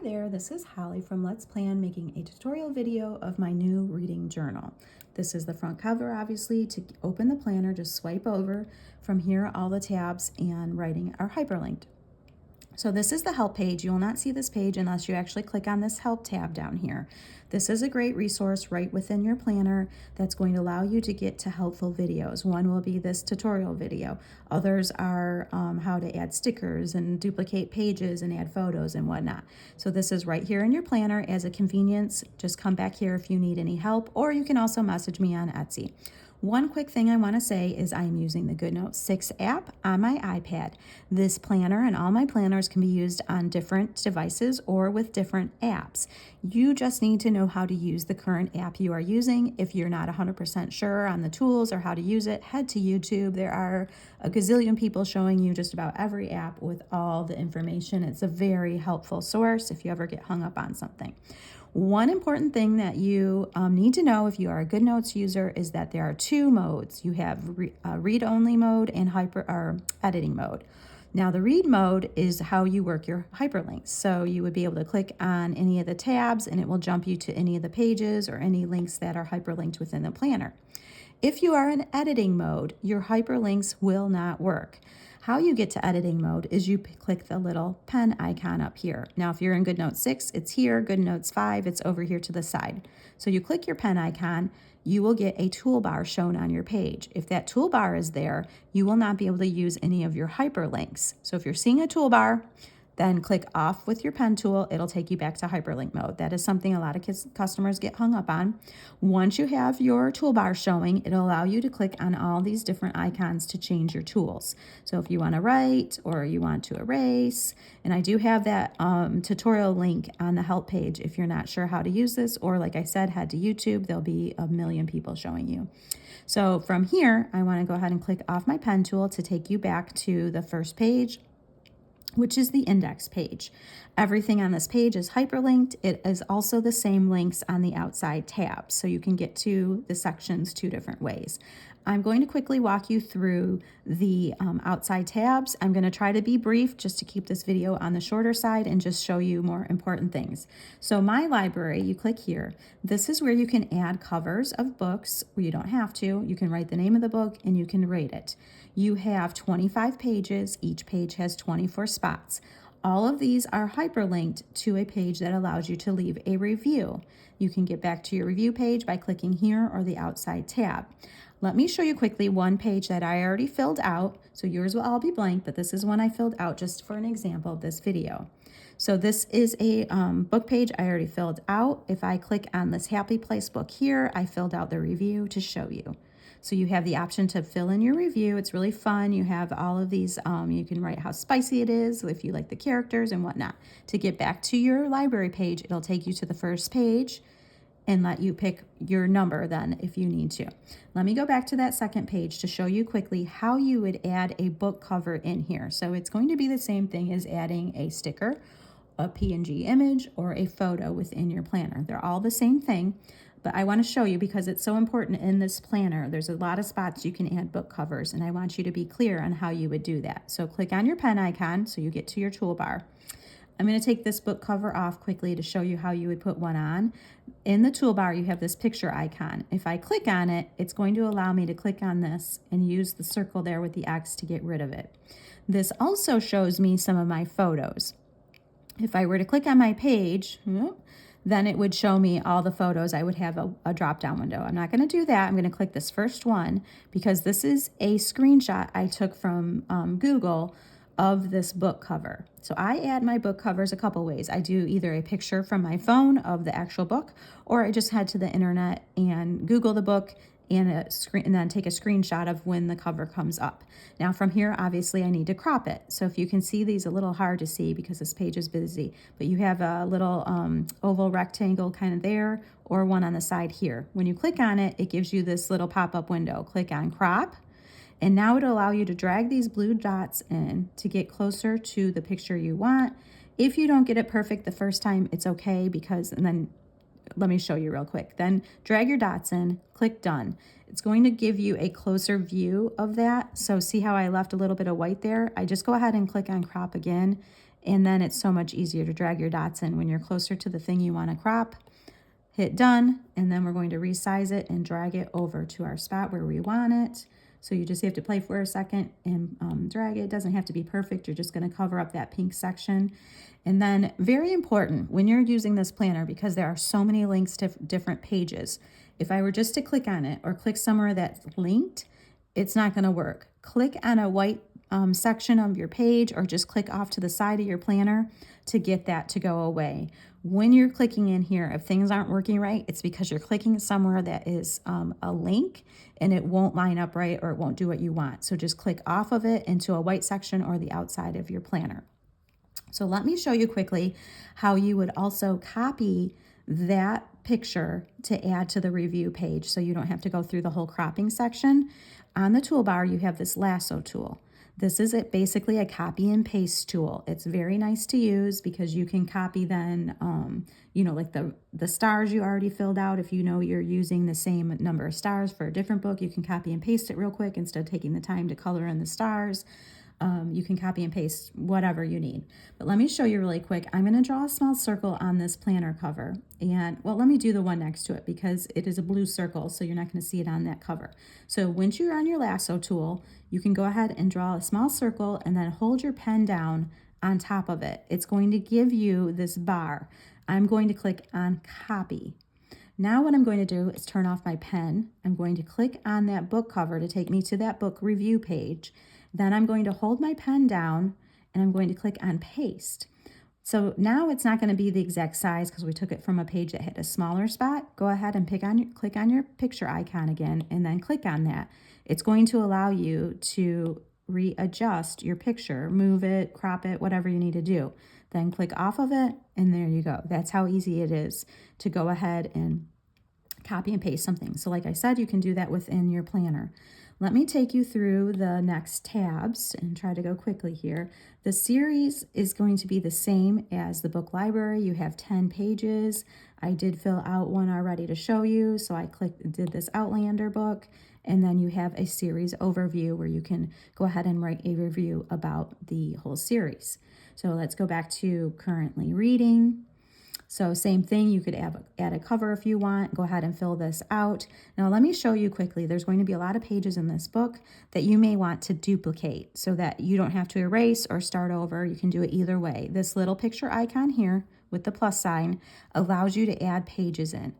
Hi there, this is Holly from Let's Plan, making a tutorial video of my new reading journal. This is the front cover, obviously. To open the planner, just swipe over. From here, all the tabs and writing are hyperlinked. So this is the help page. You will not see this page unless you actually click on this help tab down here. This is a great resource right within your planner that's going to allow you to get to helpful videos. One will be this tutorial video. Others are how to add stickers and duplicate pages and add photos and whatnot. So this is right here in your planner as a convenience. Just come back here if you need any help, or you can also message me on Etsy. One quick thing I want to say is I'm using the GoodNotes 6 app on my iPad. This planner and all my planners can be used on different devices or with different apps. You just need to know how to use the current app you are using. If you're not 100% sure on the tools or how to use it, head to YouTube. There are a gazillion people showing you just about every app with all the information. It's a very helpful source if you ever get hung up on something. One important thing that you need to know if you are a GoodNotes user is that there are two modes. You have read-only mode and editing mode. Now, the read mode is how you work your hyperlinks. So you would be able to click on any of the tabs and it will jump you to any of the pages or any links that are hyperlinked within the planner. If you are in editing mode, your hyperlinks will not work. How you get to editing mode is you click the little pen icon up here. Now, if you're in GoodNotes 6, it's here. GoodNotes 5, it's over here to the side. So you click your pen icon, you will get a toolbar shown on your page. If that toolbar is there, you will not be able to use any of your hyperlinks. So if you're seeing a toolbar, then click off with your pen tool. It'll take you back to hyperlink mode. That is something a lot of customers get hung up on. Once you have your toolbar showing, it'll allow you to click on all these different icons to change your tools. So if you want to write or you want to erase, and I do have that tutorial link on the help page if you're not sure how to use this, or like I said, head to YouTube. There'll be a million people showing you. So from here, I want to go ahead and click off my pen tool to take you back to the first page, which is the index page. Everything on this page is hyperlinked. It is also the same links on the outside tabs, so you can get to the sections two different ways. I'm going to quickly walk you through the outside tabs. I'm going to try to be brief just to keep this video on the shorter side and just show you more important things. So my library, you click here. This is where you can add covers of books where you don't have to. You can write the name of the book and you can rate it. You have 25 pages. Each page has 24 spots. All of these are hyperlinked to a page that allows you to leave a review. You can get back to your review page by clicking here or the outside tab. Let me show you quickly one page that I already filled out. So yours will all be blank, but this is one I filled out just for an example of this video. So this is a book page I already filled out. If I click on this Happy Place book here, I filled out the review to show you. So you have the option to fill in your review. It's really fun. You have all of these, you can write how spicy it is, if you like the characters and whatnot. To get back to your library page, it'll take you to the first page and let you pick your number then if you need to. Let me go back to that second page to show you quickly how you would add a book cover in here. So it's going to be the same thing as adding a sticker, a PNG image, or a photo within your planner. They're all the same thing, but I want to show you because it's so important in this planner. There's a lot of spots you can add book covers, and I want you to be clear on how you would do that. So click on your pen icon so you get to your toolbar. I'm going to take this book cover off quickly to show you how you would put one on. In the toolbar, you have this picture icon. If I click on it, it's going to allow me to click on this and use the circle there with the X to get rid of it. This also shows me some of my photos. If I were to click on my page, then it would show me all the photos. I would have a drop-down window. I'm not going to do that. I'm going to click this first one because this is a screenshot I took from Google of this book cover. So I add my book covers a couple ways. I do either a picture from my phone of the actual book, or I just head to the internet and Google the book and then take a screenshot of when the cover comes up. Now from here, obviously I need to crop it. So if you can see these, a little hard to see because this page is busy, but you have a little oval rectangle kind of there, or one on the side here. When you click on it, it gives you this little pop-up window. Click on crop, and now it'll allow you to drag these blue dots in to get closer to the picture you want. If you don't get it perfect the first time, it's okay and then let me show you real quick. Then drag your dots in, click done. It's going to give you a closer view of that. So see how I left a little bit of white there? I just go ahead and click on crop again And then it's so much easier to drag your dots in when you're closer to the thing you want to crop. Hit done, and then we're going to resize it and drag it over to our spot where we want it. So you just have to play for a second and drag it. It doesn't have to be perfect. You're just going to cover up that pink section. And then, very important when you're using this planner, because there are so many links to different pages, if I were just to click on it or click somewhere that's linked, it's not going to work. Click on a white section of your page, or just click off to the side of your planner to get that to go away. When you're clicking in here, if things aren't working right, it's because you're clicking somewhere that is a link and it won't line up right, or it won't do what you want. So just click off of it into a white section or the outside of your planner. So let me show you quickly how you would also copy that picture to add to the review page so you don't have to go through the whole cropping section. On the toolbar, you have this lasso tool. This is basically a copy and paste tool. It's very nice to use because you can copy then, like the stars you already filled out. If you know you're using the same number of stars for a different book, you can copy and paste it real quick instead of taking the time to color in the stars. You can copy and paste whatever you need. But let me show you really quick. I'm going to draw a small circle on this planner cover. And, well, let me do the one next to it because it is a blue circle, so you're not going to see it on that cover. So once you're on your lasso tool, you can go ahead and draw a small circle and then hold your pen down on top of it. It's going to give you this bar. I'm going to click on copy. Now what I'm going to do is turn off my pen. I'm going to click on that book cover to take me to that book review page. Then I'm going to hold my pen down and I'm going to click on paste. So now it's not going to be the exact size because we took it from a page that had a smaller spot. Go ahead and click on your picture icon again and then click on that. It's going to allow you to readjust your picture, move it, crop it, whatever you need to do. Then click off of it and there you go. That's how easy it is to go ahead and copy and paste something. So like I said, you can do that within your planner. Let me take you through the next tabs and try to go quickly here. The series is going to be the same as the book library. You have 10 pages. I did fill out one already to show you. So I did this Outlander book, and then you have a series overview where you can go ahead and write a review about the whole series. So let's go back to currently reading. So same thing, you could add a cover if you want. Go ahead and fill this out. Now let me show you quickly. There's going to be a lot of pages in this book that you may want to duplicate so that you don't have to erase or start over. You can do it either way. This little picture icon here with the plus sign allows you to add pages in.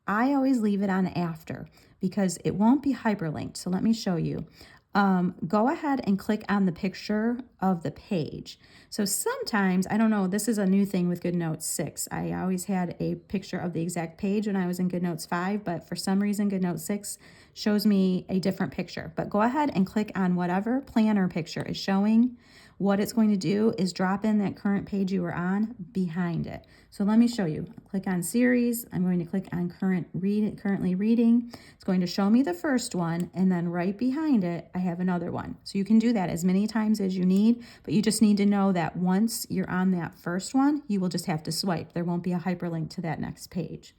I always leave it on after because it won't be hyperlinked. So let me show you. Go ahead and click on the picture of the page. So sometimes, I don't know, this is a new thing with GoodNotes 6. I always had a picture of the exact page when I was in GoodNotes 5, but for some reason GoodNotes 6 shows me a different picture. But go ahead and click on whatever planner picture is showing. What it's going to do is drop in that current page you were on behind it. So let me show you. Click on series. I'm going to click on currently reading. It's going to show me the first one, and then right behind it, I have another one. So you can do that as many times as you need, but you just need to know that once you're on that first one, you will just have to swipe. There won't be a hyperlink to that next page.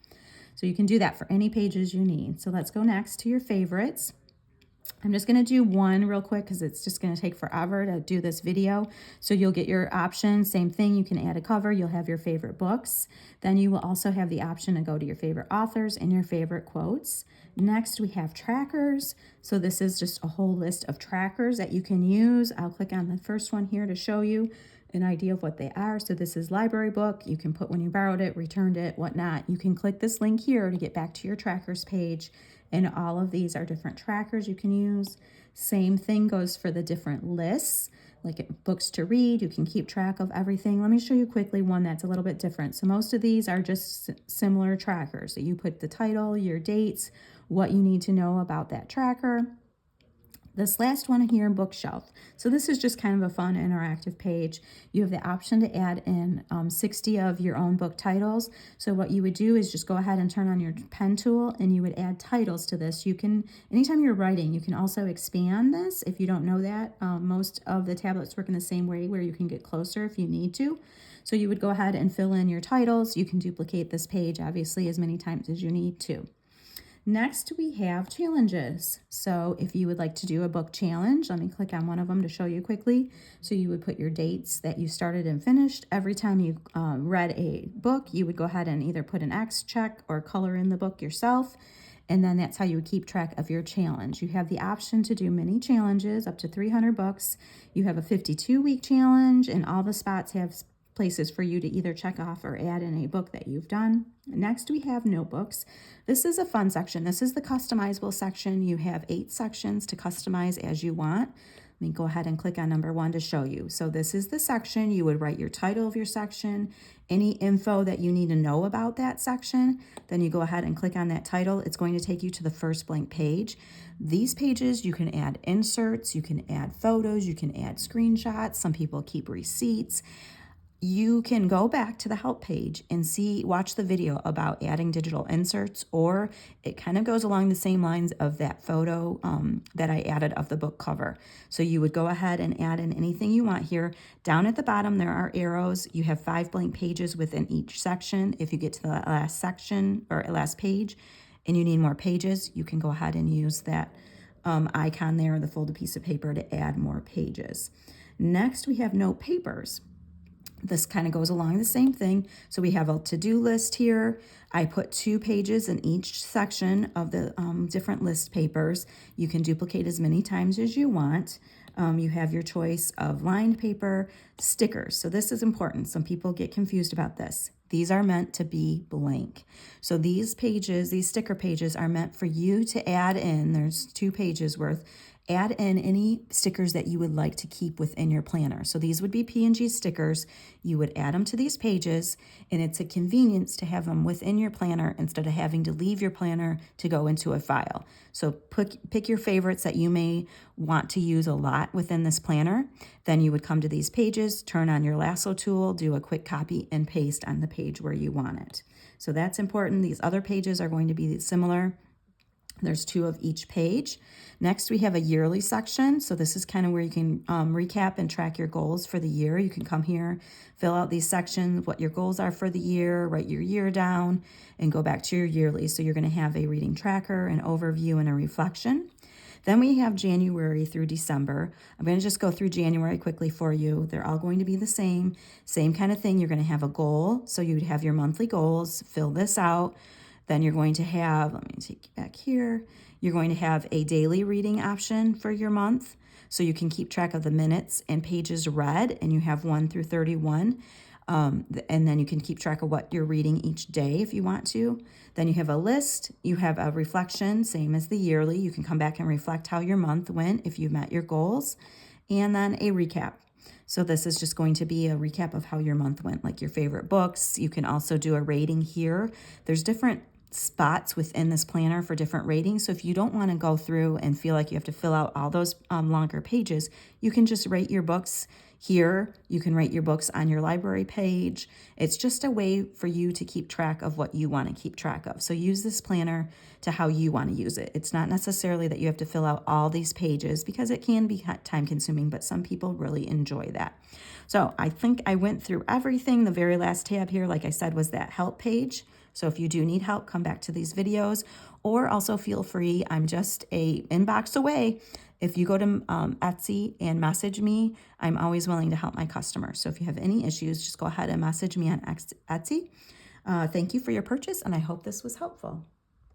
So you can do that for any pages you need. So let's go next to your favorites. I'm just going to do one real quick because it's just going to take forever to do this video. So you'll get your options. Same thing. You can add a cover. You'll have your favorite books. Then you will also have the option to go to your favorite authors and your favorite quotes. Next, we have trackers. So this is just a whole list of trackers that you can use. I'll click on the first one here to show you an idea of what they are. So this is library book. You can put when you borrowed it, returned it, whatnot. You can click this link here to get back to your trackers page. And all of these are different trackers you can use. Same thing goes for the different lists, like books to read. You can keep track of everything. Let me show you quickly one that's a little bit different. So most of these are just similar trackers. So you put the title, your dates, what you need to know about that tracker. This last one here, bookshelf. So this is just kind of a fun interactive page. You have the option to add in 60 of your own book titles. So what you would do is just go ahead and turn on your pen tool and you would add titles to this. You can, anytime you're writing, you can also expand this. If you don't know that, most of the tablets work in the same way where you can get closer if you need to. So you would go ahead and fill in your titles. You can duplicate this page, obviously, as many times as you need to. Next, we have challenges. So if you would like to do a book challenge, let me click on one of them to show you quickly. So you would put your dates that you started and finished. Every time you read a book, you would go ahead and either put an X check or color in the book yourself. And then that's how you would keep track of your challenge. You have the option to do mini challenges up to 300 books. You have a 52-week challenge, and all the spots have places for you to either check off or add in a book that you've done. Next, we have notebooks. This is a fun section. This is the customizable section. You have 8 sections to customize as you want. Let me go ahead and click on number 1 to show you. So this is the section. You would write your title of your section, any info that you need to know about that section. Then you go ahead and click on that title. It's going to take you to the first blank page. These pages, you can add inserts, you can add photos, you can add screenshots. Some people keep receipts. You can go back to the help page and watch the video about adding digital inserts, or it kind of goes along the same lines of that photo that I added of the book cover. So you would go ahead and add in anything you want here. Down at the bottom, there are arrows. You have 5 blank pages within each section. If you get to the last section or last page and you need more pages, you can go ahead and use that icon there, the folded piece of paper, to add more pages. Next, we have note papers. This kind of goes along the same thing. So we have a to-do list here. I put 2 pages in each section of the different list papers. You can duplicate as many times as you want. You have your choice of lined paper, stickers. So this is important. Some people get confused about this. These are meant to be blank. So these pages, these sticker pages, are meant for you to add in. There's 2 pages worth. Add in any stickers that you would like to keep within your planner. So these would be P&G stickers. You would add them to these pages, and it's a convenience to have them within your planner instead of having to leave your planner to go into a file. So pick your favorites that you may want to use a lot within this planner. Then you would come to these pages, turn on your lasso tool, do a quick copy and paste on the page where you want it. So that's important. These other pages are going to be similar. There's 2 of each page. Next, we have a yearly section. So this is kind of where you can recap and track your goals for the year. You can come here, fill out these sections, what your goals are for the year, write your year down, and go back to your yearly. So you're going to have a reading tracker, an overview, and a reflection. Then we have January through December. I'm going to just go through January quickly for you. They're all going to be the same kind of thing. You're going to have a goal. So you would have your monthly goals, fill this out. Then you're going to have, let me take you back here, you're going to have a daily reading option for your month. So you can keep track of the minutes and pages read, and you have 1 through 31. And then you can keep track of what you're reading each day if you want to. Then you have a list, you have a reflection, same as the yearly. You can come back and reflect how your month went if you met your goals. And then a recap. So this is just going to be a recap of how your month went, like your favorite books. You can also do a rating here. There's different spots within this planner for different ratings. So if you don't want to go through and feel like you have to fill out all those longer pages, you can just rate your books here. You can rate your books on your library page. It's just a way for you to keep track of what you want to keep track of. So use this planner to how you want to use it. It's not necessarily that you have to fill out all these pages, because it can be time consuming, but some people really enjoy that. So I think I went through everything. The very last tab here, like I said, was that help page. So if you do need help, come back to these videos, or also feel free. I'm just a inbox away. If you go to Etsy and message me, I'm always willing to help my customers. So if you have any issues, just go ahead and message me on Etsy. Thank you for your purchase, and I hope this was helpful.